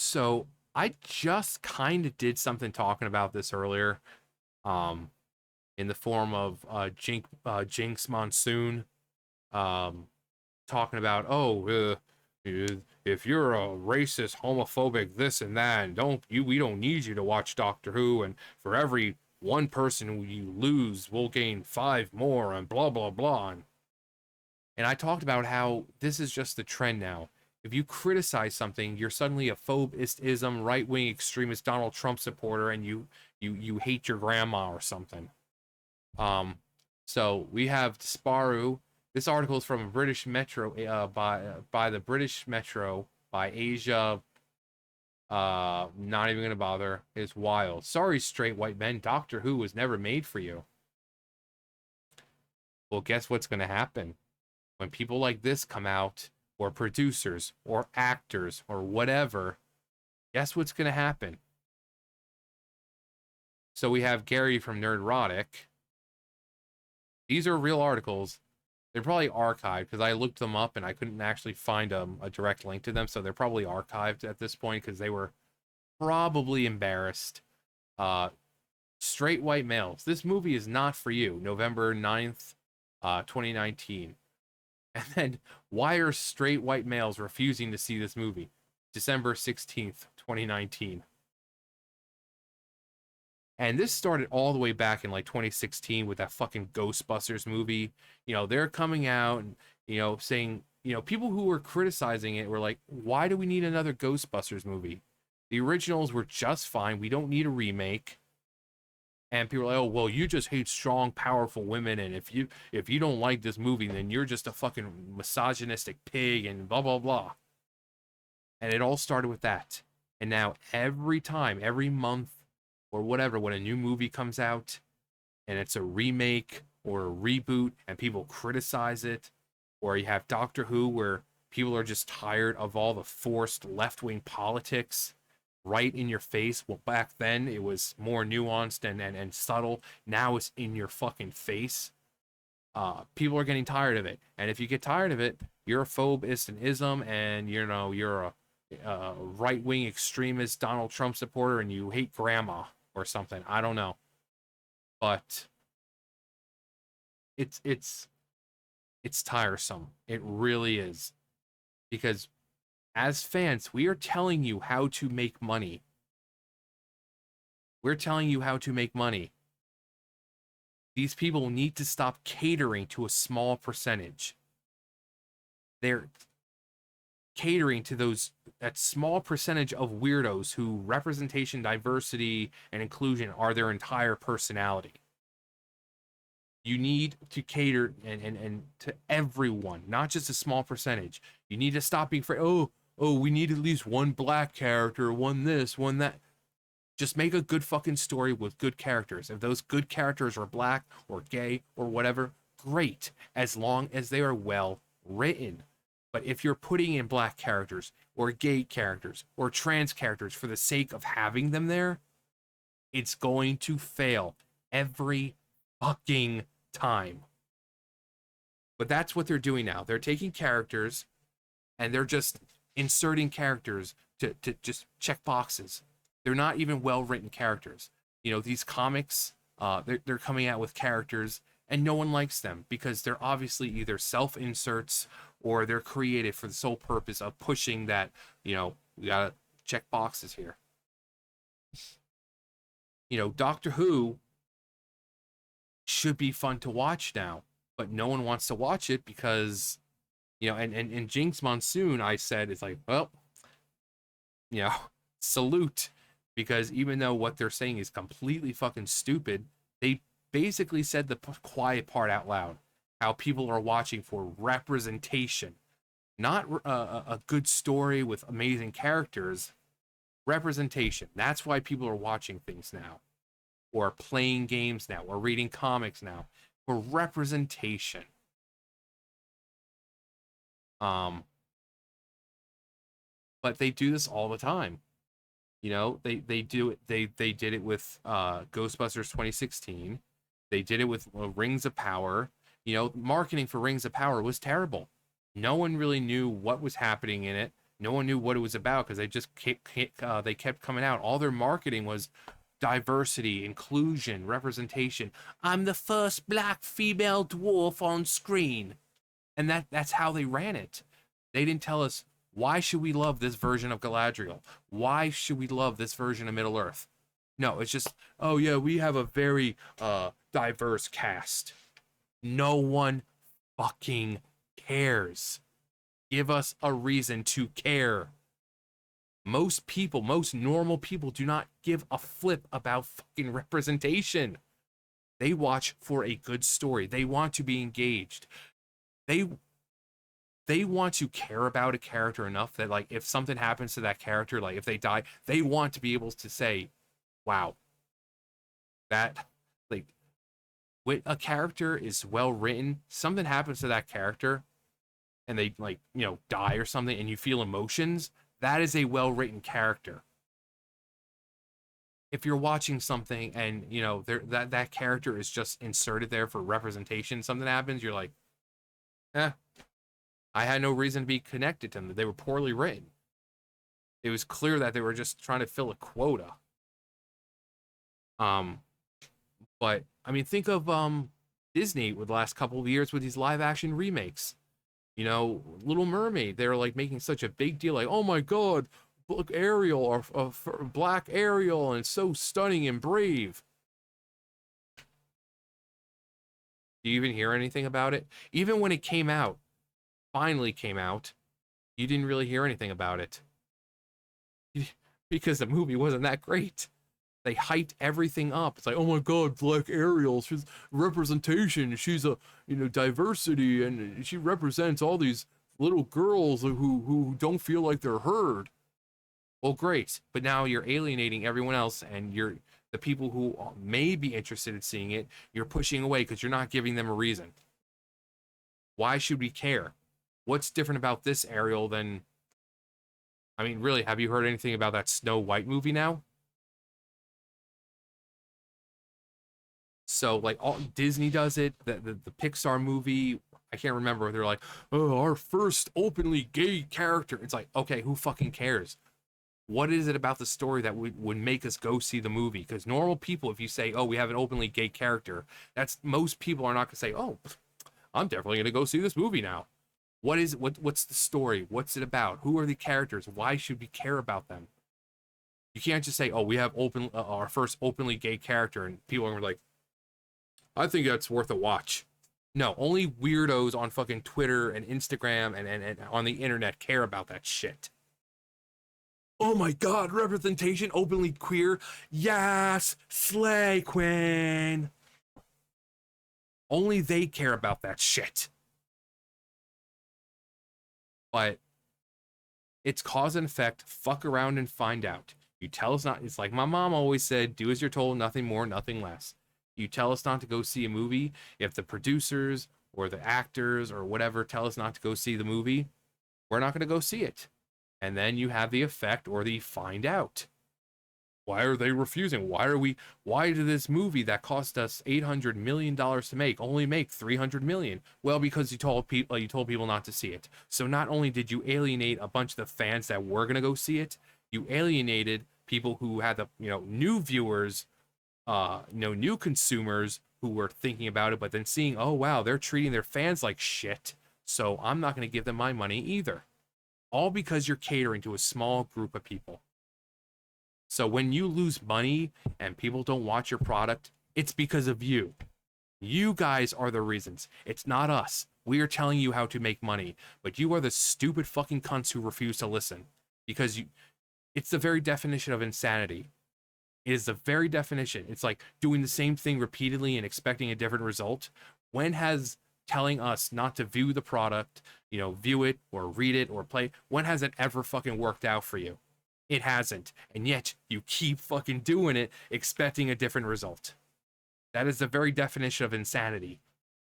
So I just kind of did something talking about this earlier, um, in the form of Jinx Monsoon, um, talking about if you're a racist, homophobic, this and that, and we don't need you to watch Doctor Who, and for every one person you lose, we'll gain five more, and blah blah blah. And I talked about how this is just the trend now. If you criticize something, you're suddenly a phobistism, right wing extremist Donald Trump supporter, and you hate your grandma or something. Um, so we have Sparrow. This article is from British Metro, by the British Metro, by Asia. Not even gonna bother. It's wild. Sorry, straight white men. Doctor Who was never made for you. Well, guess what's gonna happen when people like this come out, or producers, or actors, or whatever? Guess what's gonna happen? So we have Gary from Nerdrotic. These are real articles. They're probably archived because I looked them up and I couldn't actually find a direct link to them. So they're probably archived at this point because they were probably embarrassed. Uh, Straight white males. This movie is not for you. November 9th, 2019. And then, why are straight white males refusing to see this movie? December 16th, 2019. And this started all the way back in like 2016 with that fucking Ghostbusters movie. They're coming out and, saying, people who were criticizing it were like, why do we need another Ghostbusters movie? The originals were just fine. We don't need a remake. And people are like, oh, well, you just hate strong, powerful women. And if you don't like this movie, then you're just a fucking misogynistic pig and blah, blah, blah. And it all started with that. And now every time, every month, or whatever, when a new movie comes out and it's a remake or a reboot and people criticize it, or you have Doctor Who where people are just tired of all the forced left-wing politics right in your face. Well, back then it was more nuanced and subtle. Now it's in your fucking face. People are getting tired of it. And if you get tired of it, you're a phobist and ism, and you're a right-wing extremist Donald Trump supporter, and you hate grandma or something. I don't know, but it's tiresome. It really is, because as fans, we are telling you how to make money. We're telling you how to make money. These people need to stop catering to a small percentage. They're catering to that small percentage of weirdos who representation, diversity, and inclusion are their entire personality. You need to cater and to everyone, not just a small percentage. You need to stop being afraid. Oh, we need at least one black character, one this, one that. Just make a good fucking story with good characters. If those good characters are black or gay or whatever, great, as long as they are well written. But if you're putting in black characters or gay characters or trans characters for the sake of having them there, it's going to fail every fucking time. But that's what they're doing now. They're taking characters and they're just inserting characters to just check boxes. They're not even well written characters. These comics, they're coming out with characters and no one likes them because they're obviously either self inserts or they're created for the sole purpose of pushing that, we gotta check boxes here. Doctor Who should be fun to watch now, but no one wants to watch it because, and Jinx Monsoon, I said, it's like, well, you know, salute, because even though what they're saying is completely fucking stupid, they basically said the quiet part out loud. How people are watching for representation, not a good story with amazing characters. Representation. That's why people are watching things now, or playing games now, or reading comics now, for representation. Um, but they do this all the time. They do it. They did it with Ghostbusters 2016. They did it with Rings of Power. Marketing for Rings of Power was terrible. No one really knew what was happening in it. No one knew what it was about because they kept coming out. All their marketing was diversity, inclusion, representation. I'm the first black female dwarf on screen, and that's how they ran it. They didn't tell us why should we love this version of Galadriel. Why should we love this version of Middle Earth? No, it's just, oh yeah, we have a very diverse cast. No one fucking cares. Give us a reason to care. Most people, most normal people do not give a flip about fucking representation. They watch for a good story. They want to be engaged. They want to care about a character enough that, like, if something happens to that character, like if they die, they want to be able to say, wow, that, like, when a character is well written, something happens to that character and they, like, you know, die or something, and you feel emotions, that is a well written character. If you're watching something and, you know, that character is just inserted there for representation, something happens, you're like, eh, I had no reason to be connected to them. They were poorly written. It was clear that they were just trying to fill a quota. But I mean, think of Disney with the last couple of years with these live action remakes. You know, Little Mermaid, they're like making such a big deal, like, oh my god, look, Ariel, or Black Ariel, and it's so stunning and brave. Do you even hear anything about it? Even when it came out, finally came out, you didn't really hear anything about it. Because the movie wasn't that great. They hyped everything up. It's like, oh my god, Black Ariel, she's representation, she's a, you know, diversity, and she represents all these little girls who don't feel like they're heard. Well, great, but now you're alienating everyone else, and you're the people who may be interested in seeing it, you're pushing away because you're not giving them a reason. Why should we care? What's different about this Ariel than, I mean, really, have you heard anything about that Snow White movie now? So, like, all Disney does it, the Pixar movie, I can't remember, they're like, oh, our first openly gay character. It's like, okay, who fucking cares? What is it about the story that would make us go see the movie? Because normal people, if you say, oh, we have an openly gay character, that's, most people are not gonna say, oh, I'm definitely gonna go see this movie now. What's the story? What's it about? Who are the characters? Why should we care about them? You can't just say, oh, we have our first openly gay character, and people are like, I think that's worth a watch. No, only weirdos on fucking Twitter and Instagram and on the internet care about that shit. Oh my god, representation, openly queer. Yes, slay, Quinn. Only they care about that shit. But it's cause and effect. Fuck around and find out. You tell us not. It's like my mom always said, do as you're told, nothing more, nothing less. You tell us not to go see a movie. If the producers or the actors or whatever tell us not to go see the movie, we're not going to go see it. And then you have the effect or the find out. Why are they refusing? Why did this movie that cost us $800 million to make only make $300 million? Well, because you told people not to see it. So not only did you alienate a bunch of the fans that were going to go see it, you alienated people who had the, you know, new viewers, new consumers who were thinking about it, but then seeing, oh wow, they're treating their fans like shit, so I'm not going to give them my money either. All because you're catering to a small group of people. So when you lose money and people don't watch your product, it's because of you. You guys are the reasons. It's not us. We are telling you how to make money, but you are the stupid fucking cunts who refuse to listen. Because it's the very definition of insanity. It is the very definition. It's like doing the same thing repeatedly and expecting a different result. When has telling us not to view the product, you know, view it or read it or play, when has it ever fucking worked out for you? It hasn't. And yet you keep fucking doing it, expecting a different result. That is the very definition of insanity.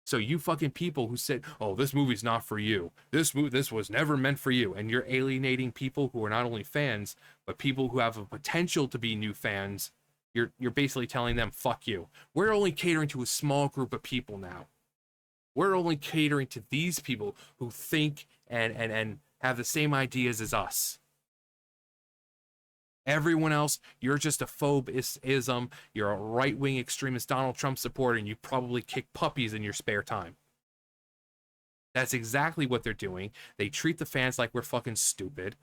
So you fucking people who said, oh, this movie's not for you. This was never meant for you. And you're alienating people who are not only fans, but people who have a potential to be new fans. You're basically telling them, fuck you. We're only catering to a small group of people now. We're only catering to these people who think and have the same ideas as us. Everyone else, you're just a phobe-ism, you're a right-wing extremist Donald Trump supporter, and you probably kick puppies in your spare time. That's exactly what they're doing. They treat the fans like we're fucking stupid.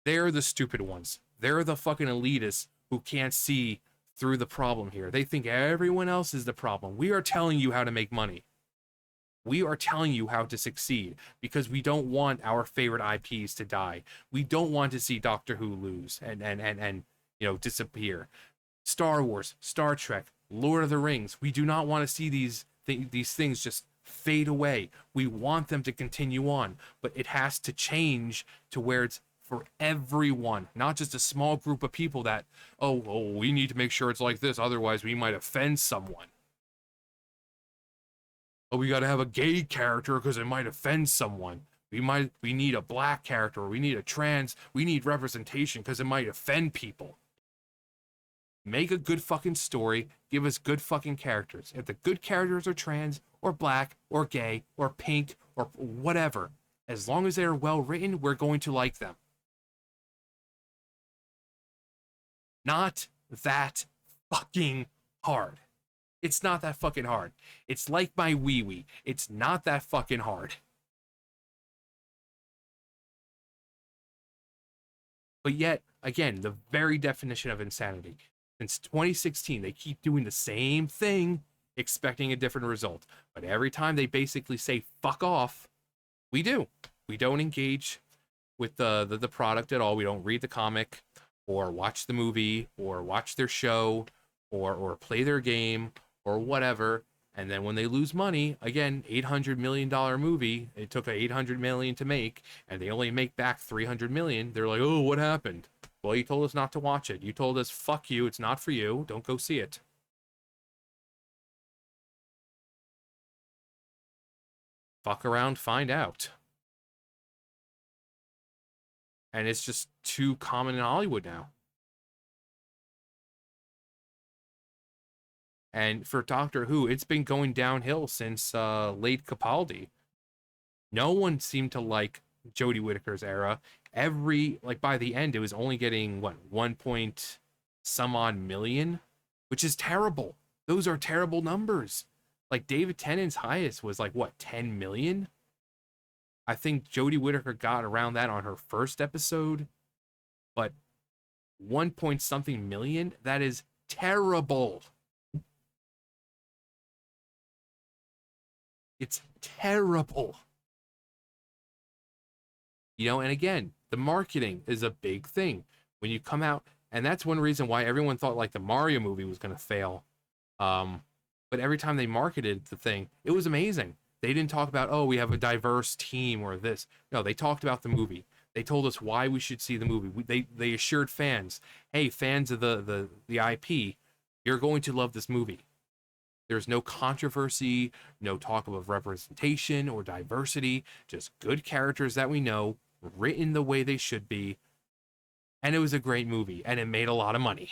They're the stupid ones. They're the fucking elitists who can't see through the problem here. They think everyone else is the problem. We are telling you how to make money. We are telling you how to succeed because we don't want our favorite IPs to die. We don't want to see Doctor Who lose and disappear. Star Wars, Star Trek, Lord of the Rings. We do not want to see these things just fade away. We want them to continue on, but it has to change to where it's for everyone, not just a small group of people that, we need to make sure it's like this, otherwise we might offend someone. Oh, we got to have a gay character because it might offend someone. We need a black character, or we need a trans, we need representation because it might offend people. Make a good fucking story, give us good fucking characters. If the good characters are trans, or black, or gay, or pink, or whatever, as long as they are well written, we're going to like them. Not that fucking hard. It's not that fucking hard. It's like my wee-wee. It's not that fucking hard. But yet, again, the very definition of insanity. Since 2016, they keep doing the same thing, expecting a different result. But every time they basically say, fuck off, we do. We don't engage with the product at all. We don't read the comic, or watch the movie, or watch their show, or play their game, or whatever. And then when they lose money, again, $800 million movie, it took $800 million to make, and they only make back $300 million. They're like, oh, what happened? Well, you told us not to watch it. You told us, fuck you, it's not for you. Don't go see it. Fuck around, find out. And it's just too common in Hollywood now. And for Doctor Who, it's been going downhill since late Capaldi. No one seemed to like Jodie Whittaker's era. By the end, it was only getting, 1 point some odd million, which is terrible. Those are terrible numbers. Like, David Tennant's highest was 10 million? I think Jodie Whittaker got around that on her first episode, but 1 point something million? That is terrible. It's terrible. And again, the marketing is a big thing. When you come out, and that's one reason why everyone thought the Mario movie was going to fail. But every time they marketed the thing, it was amazing. They didn't talk about, we have a diverse team or this. No, they talked about the movie. They told us why we should see the movie. They assured fans, hey, fans of the IP, you're going to love this movie. There's no controversy, no talk of representation or diversity, just good characters that we know, written the way they should be. And it was a great movie, and it made a lot of money.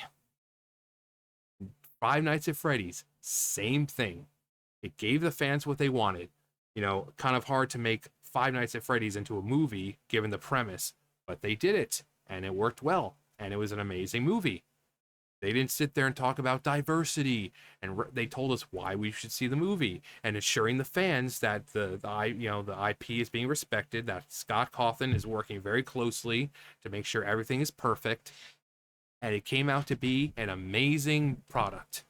Five Nights at Freddy's, same thing. It gave the fans what they wanted. Kind of hard to make Five Nights at Freddy's into a movie, given the premise, but they did it, and it worked well, and it was an amazing movie. They didn't sit there and talk about diversity, and they told us why we should see the movie, and assuring the fans that the IP is being respected, that Scott Cawthon is working very closely to make sure everything is perfect, and it came out to be an amazing product,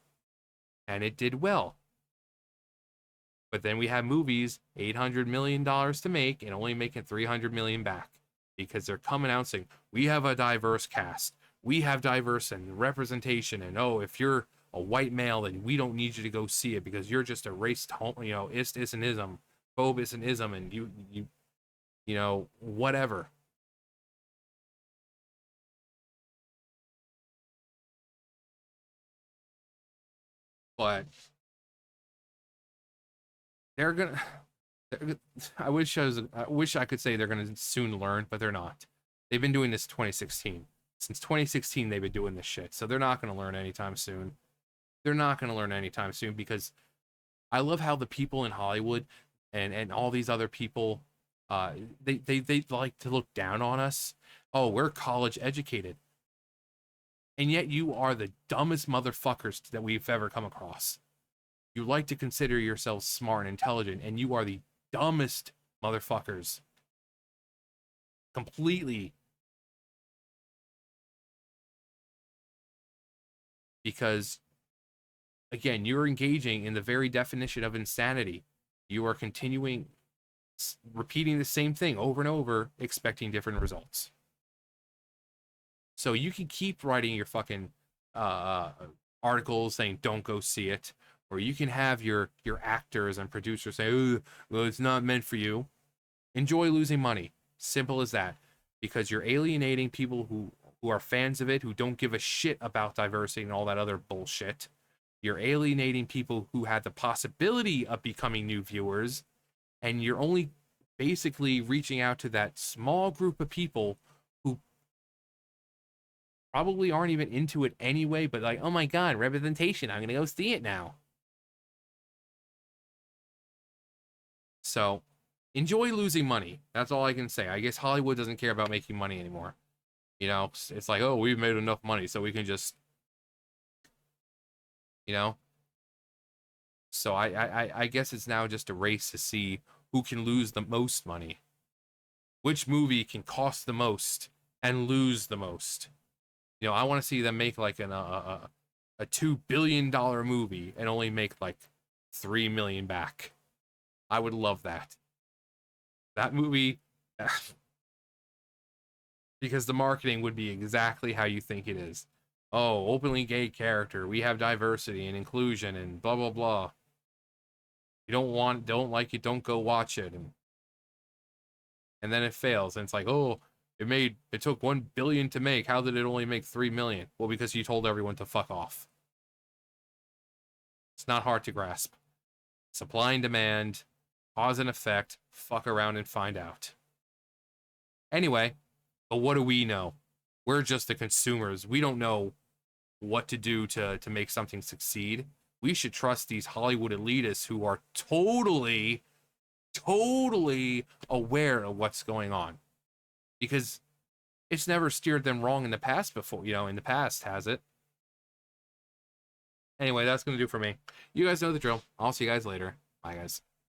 and it did well. But then we have movies, $800 million to make, and only making $300 million back, because they're coming out saying, we have a diverse cast. We have diverse and representation, and if you're a white male, then we don't need you to go see it because you're just a racist, ism, phobe-ism, and you whatever. But I wish I could say they're gonna soon learn, but they're not. They've been doing this 2016. Since 2016, they've been doing this shit. So they're not going to learn anytime soon. They're not going to learn anytime soon because I love how the people in Hollywood and all these other people Uh, they like to look down on us. Oh, we're college educated, and yet you are the dumbest motherfuckers that we've ever come across. You like to consider yourselves smart and intelligent, and you are the dumbest motherfuckers. Completely. Because, again, you're engaging in the very definition of insanity. You are continuing repeating the same thing over and over, expecting different results. So you can keep writing your fucking uh, articles saying don't go see it, or you can have your actors and producers say, "Oh, well, it's not meant for you." Enjoy losing money. Simple as that. Because you're alienating people who are fans of it, who don't give a shit about diversity and all that other bullshit. You're alienating people who had the possibility of becoming new viewers, and you're only basically reaching out to that small group of people who probably aren't even into it anyway, but like, oh my god, representation, I'm gonna go see it now. So enjoy losing money. That's all I can say. I guess Hollywood doesn't care about making money anymore. You know, it's like, oh, we've made enough money, so we can just, you know. So I guess it's now just a race to see who can lose the most money. Which movie can cost the most and lose the most? You know, I want to see them make like a $2 billion movie and only make like 3 million back. I would love that. That movie, because the marketing would be exactly how you think it is. Oh, openly gay character. We have diversity and inclusion and blah blah blah. You don't like it, don't go watch it. And then it fails, and it's like, oh, it took 1 billion to make. How did it only make 3 million? Well, because you told everyone to fuck off. It's not hard to grasp. Supply and demand, cause and effect, fuck around and find out. Anyway, but what do we know? We're just the consumers. We don't know what to do to make something succeed. We should trust these Hollywood elitists who are totally aware of what's going on. Because it's never steered them wrong in the past before, in the past, has it? Anyway, that's going to do for me. You guys know the drill. I'll see you guys later. Bye, guys.